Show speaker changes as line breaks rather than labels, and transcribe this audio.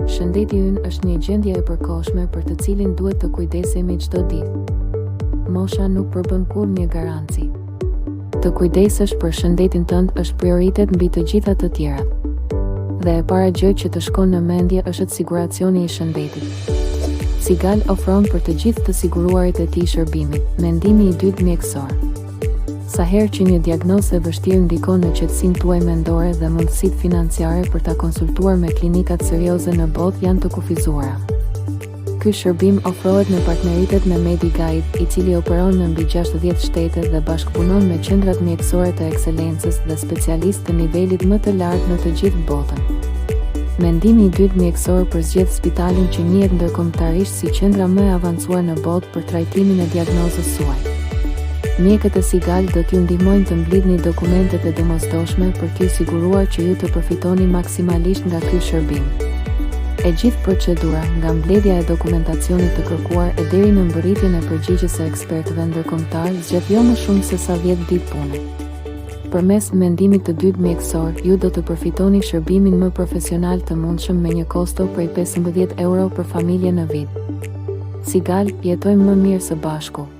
Shëndeti ynë është një gjendje e përkohshme për të cilin duhet të kujdesemi çdo ditë. Mosha nuk përbën kur një garanci. Të kujdesesh për shëndetin tënd është prioritet mbi të gjitha të tjerat. Dhe e para gjë që të shkon në mendje është siguracioni i shëndetit. Sigal ofron për të gjithë të siguruarit e tij shërbimin. Mendimi i dytë mjekësor. Sa herë që një diagnozë e vështirë ndikon në qetësinë tuaj mendore dhe mundësitë financiare për ta konsultuar me klinikat serioze në botë janë të kufizuara. Ky shërbim ofrohet në partneritet me Mediguide, i cili operon në mbi 60 shtete dhe bashkëpunon me qendrat mjekësore të ekselencës dhe specialistë të nivelit më të lartë në të gjithë botën. Mendimi i dytë mjekësor përzgjedh spitalin që njihet ndërkombëtarisht si qendra më e avancuar në botë për trajtimin e diagnozës suaj. Mjekët e Sigal do t'ju ndihmojnë të mblidhni dokumentet e domosdoshme për t'ju siguruar që ju të përfitoni maksimalisht nga ky shërbim. E gjithë procedura, nga mbledhja e dokumentacionit të kërkuar e deri në mbërritjen e përgjigjes së ekspertëve ndërkombëtar, zgjedh jo më shumë se sa 10 ditë pune. Përmes mendimit të dytë mjekësor, ju do të përfitoni shërbimin më profesional të mundshëm me një kosto prej €15 për familje në vit. Sigal, jetojmë më mirë së bashku.